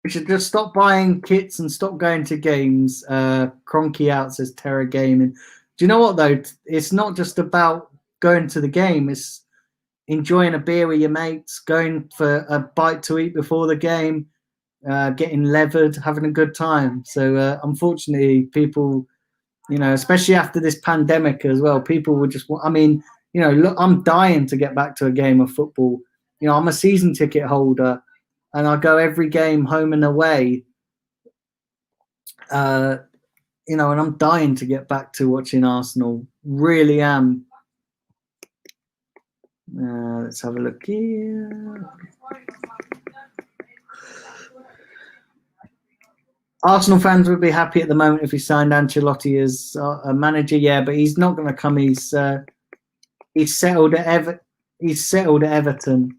we should just stop buying kits and stop going to games. Cronky out says Terra Gaming. Do you know what though? It's not just about going to the game. It's enjoying a beer with your mates, going for a bite to eat before the game, getting levered, having a good time. So unfortunately, people, you know, especially after this pandemic as well, people would just. I mean, you know, look, I'm dying to get back to a game of football. You know, I'm a season ticket holder, and I go every game home and away. You know, and I'm dying to get back to watching Arsenal. Really am. Let's have a look here. Arsenal fans would be happy at the moment if he signed Ancelotti as a manager. Yeah, but he's not going to come. He's settled at He's settled at Everton.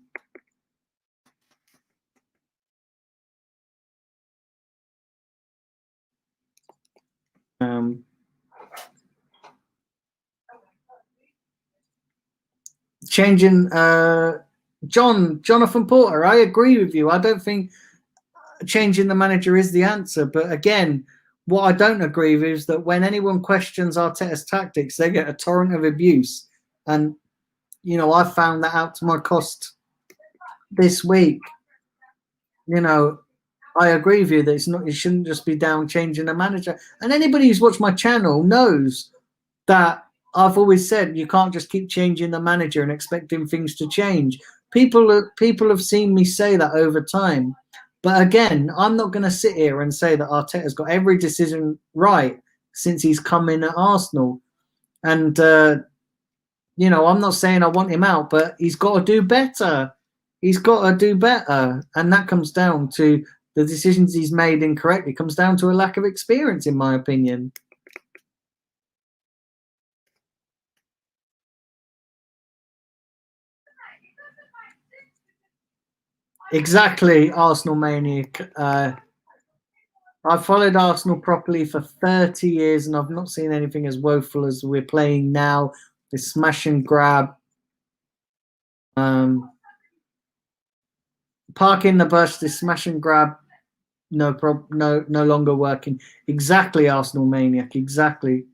changing. Jonathan Porter, I agree with you. I don't think changing the manager is the answer. But again, what I don't agree with is that when anyone questions Arteta's tactics, they get a torrent of abuse. And, you know, I found that out to my cost this week. You know, I agree with you that it shouldn't just be down changing the manager. And anybody who's watched my channel knows that I've always said you can't just keep changing the manager and expecting things to change. People have seen me say that over time. But again, I'm not going to sit here and say that Arteta's got every decision right since he's come in at Arsenal. And, you know, I'm not saying I want him out, but he's got to do better. He's got to do better. And that comes down to the decisions he's made incorrectly. It comes down to a lack of experience, in my opinion. Exactly, Arsenal maniac. I've followed Arsenal properly for 30 years and I've not seen anything as woeful as we're playing now. This smash and grab. Parking the bus, this smash and grab, no longer working. Exactly, Arsenal maniac, exactly.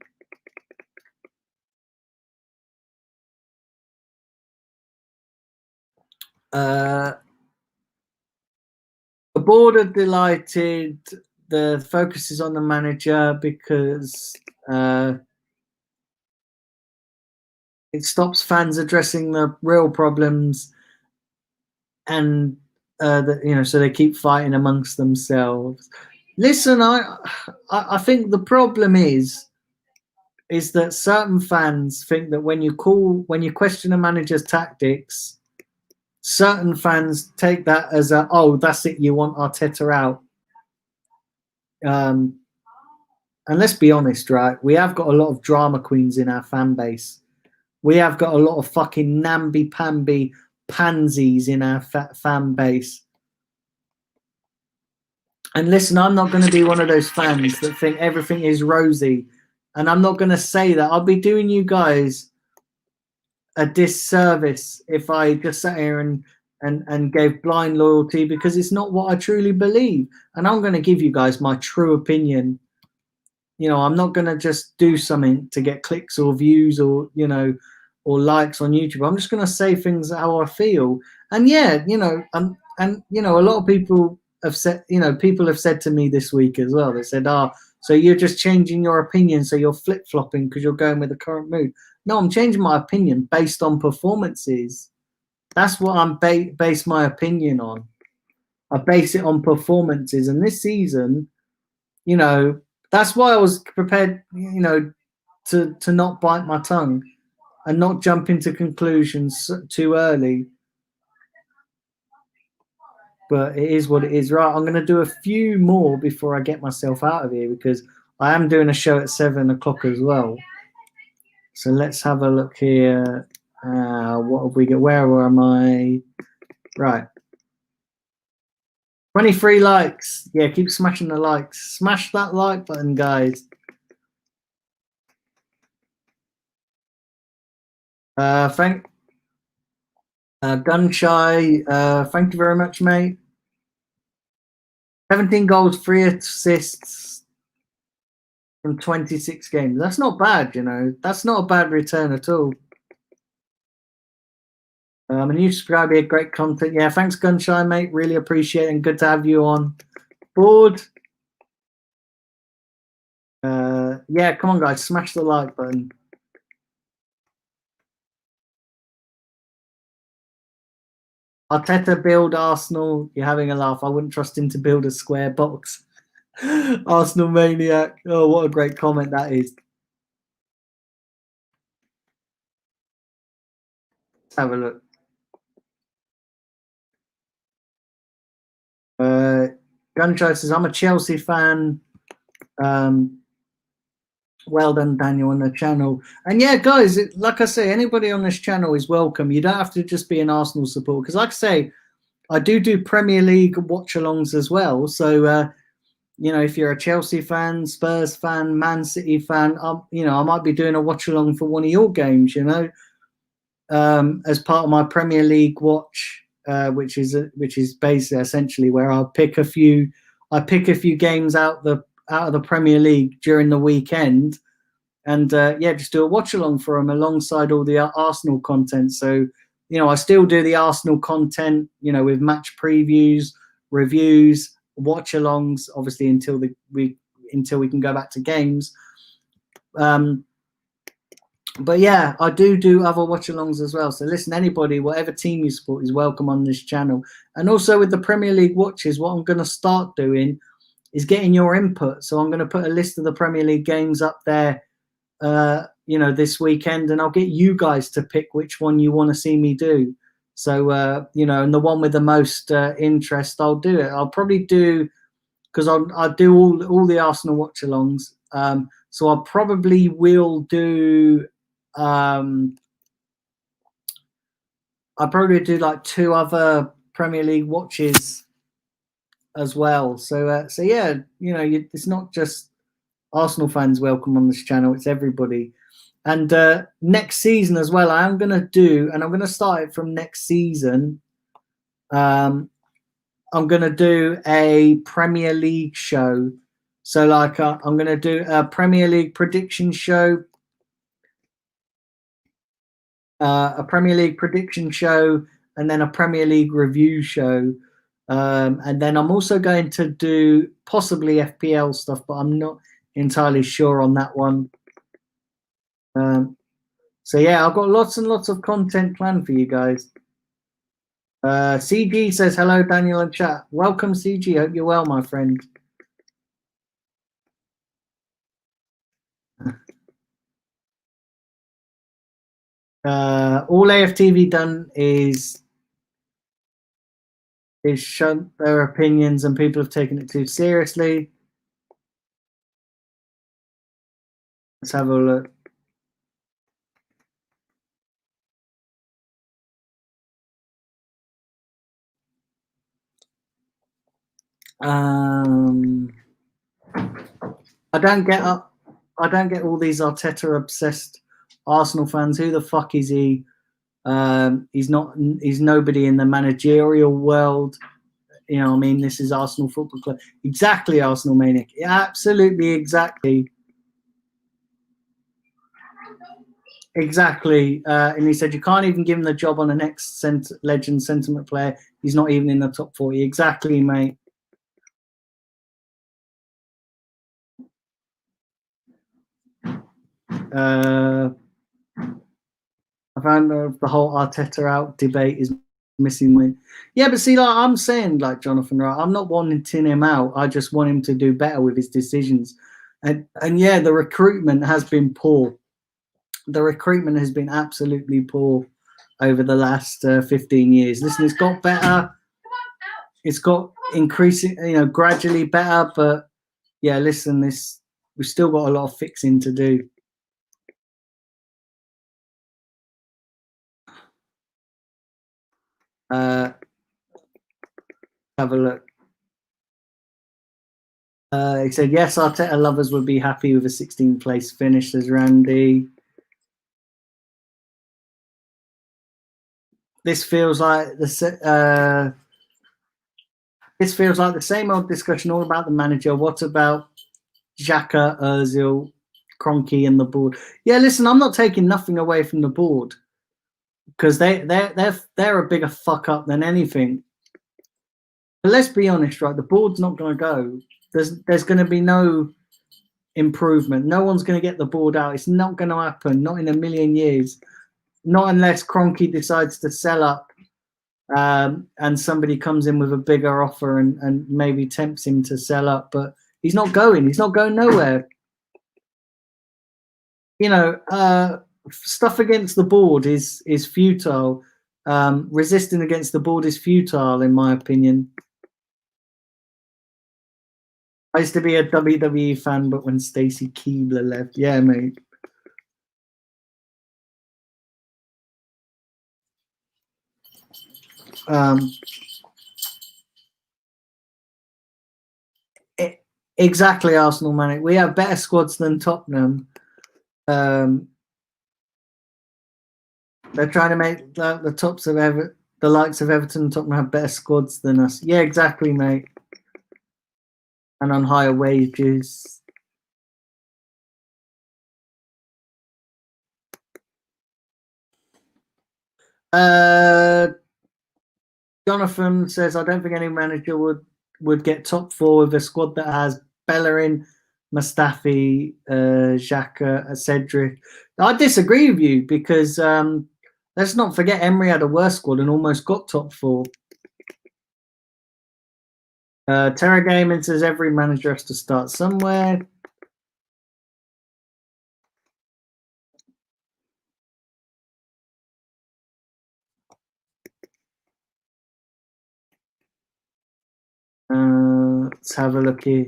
The board are delighted. The focus is on the manager because it stops fans addressing the real problems, and you know, so they keep fighting amongst themselves. Listen, I think the problem is that certain fans think that when you question a manager's tactics, certain fans take that as oh, that's it, you want Arteta out. And let's be honest, right? We have got a lot of drama queens in our fan base. We have got a lot of fucking namby-pamby pansies in our fan base. And listen, I'm not going to be one of those fans that think everything is rosy. And I'm not going to say that. I'll be doing you guys a disservice if I just sat here and gave blind loyalty, because it's not what I truly believe. And I'm going to give you guys my true opinion. You know, I'm not going to just do something to get clicks or views or, you know, or likes on YouTube. I'm just going to say things how I feel. And yeah, you know, and you know, a lot of people have said, you know, people have said to me this week as well. They said, so you're just changing your opinion, so you're flip-flopping because you're going with the current mood. No, I'm changing my opinion based on performances. That's what I'm base my opinion on. I base it on performances. And this season, you know, that's why I was prepared, you know, to not bite my tongue and not jump into conclusions too early. But it is what it is. Right, I'm going to do a few more before I get myself out of here, because I am doing a show at 7 o'clock as well. So let's have a look here. What have we got? Where am I? Right. 23 likes. Yeah, keep smashing the likes. Smash that like button, guys. Thank Gunshy. Thank you very much, mate. 17 goals, 3 assists from 26 games. That's not bad, you know. That's not a bad return at all. A new subscriber, great content. Yeah, thanks, Gunshine, mate. Really appreciate it, and good to have you on board. Yeah, come on, guys, smash the like button. Arteta build Arsenal. You're having a laugh. I wouldn't trust him to build a square box. Arsenal maniac. Oh, what a great comment that is. Let's have a look. Gunshot says, I'm a Chelsea fan. Well done, Daniel, on the channel. And yeah, guys, like I say, anybody on this channel is welcome. You don't have to just be an Arsenal supporter, because like I say, I do Premier League watch-alongs as well. So, you know, if you're a Chelsea fan, Spurs fan, Man City fan, you know, I might be doing a watch-along for one of your games, you know. as part of my Premier League watch, which is basically essentially where I pick a few games out of the Premier League during the weekend, and just do a watch along for them alongside all the Arsenal content. So I still do the Arsenal content, with match previews, reviews, watch alongs, obviously until we can go back to games. But yeah, I do other watch-alongs as well. So listen, anybody, whatever team you support is welcome on this channel. And also with the Premier League watches, what I'm going to start doing is getting your input. So I'm going to put a list of the Premier League games up there, this weekend, and I'll get you guys to pick which one you want to see me do. So, and the one with the most interest, I'll do it. I'll probably do, because I do all the Arsenal watch-alongs. So I probably will do. I probably do like 2 other Premier League watches as well. So yeah, it's not just Arsenal fans welcome on this channel; it's everybody. And next season as well, I am going to do, and I'm going to start it from next season. I'm going to do a Premier League show. So like, I'm going to do a Premier League prediction show. A Premier League prediction show, and then a Premier League review show. And then I'm also going to do possibly FPL stuff, but I'm not entirely sure on that one. So yeah, I've got lots and lots of content planned for you guys. CG says hello, Daniel and chat. Welcome, CG. Hope you're well, my friend. All AFTV done is shown their opinions, and people have taken it too seriously. Let's have a look. I don't get all these Arteta obsessed Arsenal fans. Who the fuck is he? He's nobody in the managerial world. I mean, this is Arsenal Football Club. Exactly, Arsenal Maniac. Absolutely, exactly. Exactly. And he said, you can't even give him the job on the next legend sentiment player. He's not even in the top 40. Exactly, mate. I found the whole Arteta out debate is missing with. Yeah, but see, like I'm saying, like Jonathan Wright, I'm not wanting him out. I just want him to do better with his decisions. And yeah, the recruitment has been poor. The recruitment has been absolutely poor over the last 15 years. Listen, it's got better. It's got increasing, gradually better. But yeah, listen, we've still got a lot of fixing to do. Have a look. He said, yes, Arteta lovers would be happy with a 16th place finish, says Randy. This feels like the same old discussion all about the manager. What about Xhaka, Ozil, Kroenke, and the board? Yeah, listen, I'm not taking nothing away from the board because they're a bigger fuck up than anything. But let's be honest, right? The board's not going to go. There's going to be no improvement. No one's going to get the board out. It's not going to happen. Not in a million years. Not unless Kroenke decides to sell up and somebody comes in with a bigger offer and maybe tempts him to sell up. But he's not going. He's not going nowhere. Stuff against the board is futile. Resisting against the board is futile, in my opinion. I used to be a WWE fan, but when Stacy Keibler left, yeah, mate. Exactly, Arsenal, man. We have better squads than Tottenham. They're trying to make the tops of the likes of Everton and Tottenham have better squads than us. Yeah, exactly, mate. And on higher wages. Jonathan says, I don't think any manager would get top 4 with a squad that has Bellerin, Mustafi, Xhaka, Cedric. I disagree with you because let's not forget Emery had a worse squad and almost got top 4. Terra Gaming says every manager has to start somewhere. Let's have a look here.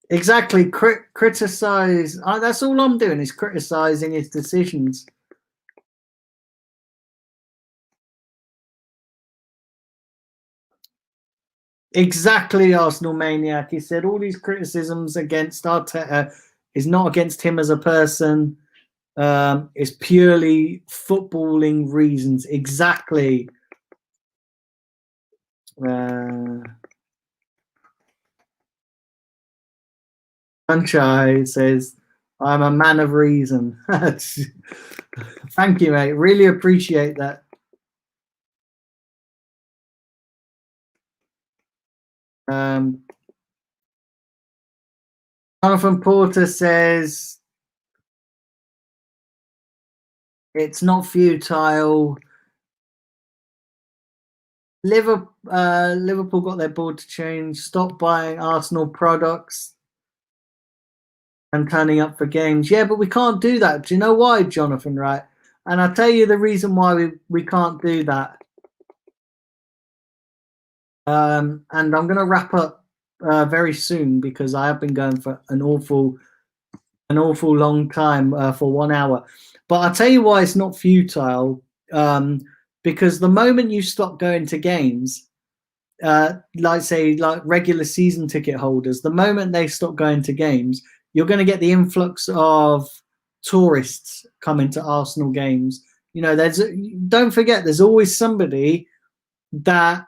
Exactly. Criticize. That's all I'm doing is criticizing his decisions. Exactly, Arsenal Maniac. He said all these criticisms against Arteta is not against him as a person. It's purely footballing reasons. Exactly. Sunshine says, I'm a man of reason. Thank you, mate. Really appreciate that. Jonathan Porter says, it's not futile. Liverpool got their board to change. Stop buying Arsenal products and turning up for games. Yeah, but we can't do that. Do you know why, Jonathan? Right? And I'll tell you the reason why we can't do that. And I'm going to wrap up very soon because I have been going for an awful long time for 1 hour. But I'll tell you why it's not futile. Because the moment you stop going to games, like regular season ticket holders, the moment they stop going to games, you're going to get the influx of tourists coming to Arsenal games. You know, don't forget, there's always somebody that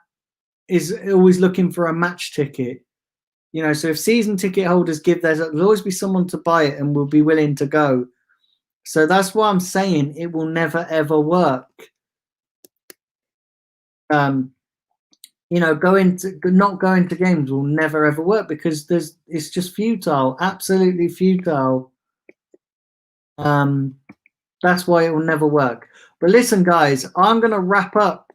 is always looking for a match ticket. You know, so if season ticket holders there'll always be someone to buy it and will be willing to go. So that's why I'm saying it will never ever work. You know, not going to games will never ever work because it's just futile, absolutely futile. That's why it will never work. But listen, guys, I'm going to wrap up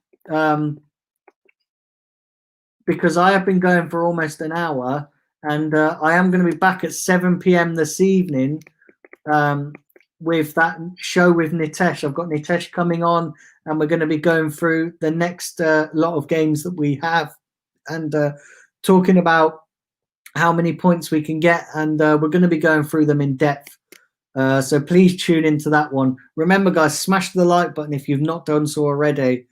because I have been going for almost an hour, and I am going to be back at 7 p.m. this evening with that show with Nitesh. I've got Nitesh coming on, and we're going to be going through the next lot of games that we have and talking about how many points we can get, and we're going to be going through them in depth. So please tune into that one. Remember, guys, smash the like button if you've not done so already.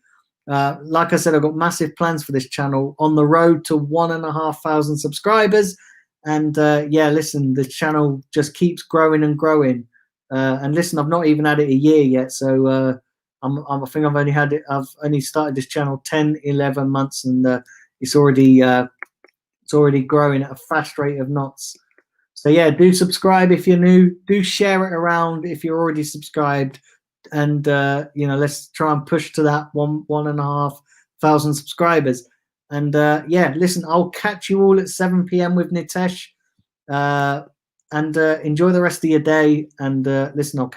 Like I said, I've got massive plans for this channel on the road to 1,500 subscribers. And yeah, listen, the channel just keeps growing and growing. And listen, I've not even had it a year yet. So I think I've only started this channel 10, 11 months, and it's already growing at a fast rate of knots. So yeah, do subscribe if you're new. Do share it around if you're already subscribed. And you know, let's try and push to that 1,500 subscribers. And yeah, listen, I'll catch you all at 7 p.m. with Nitesh. And enjoy the rest of your day. And listen, I'll catch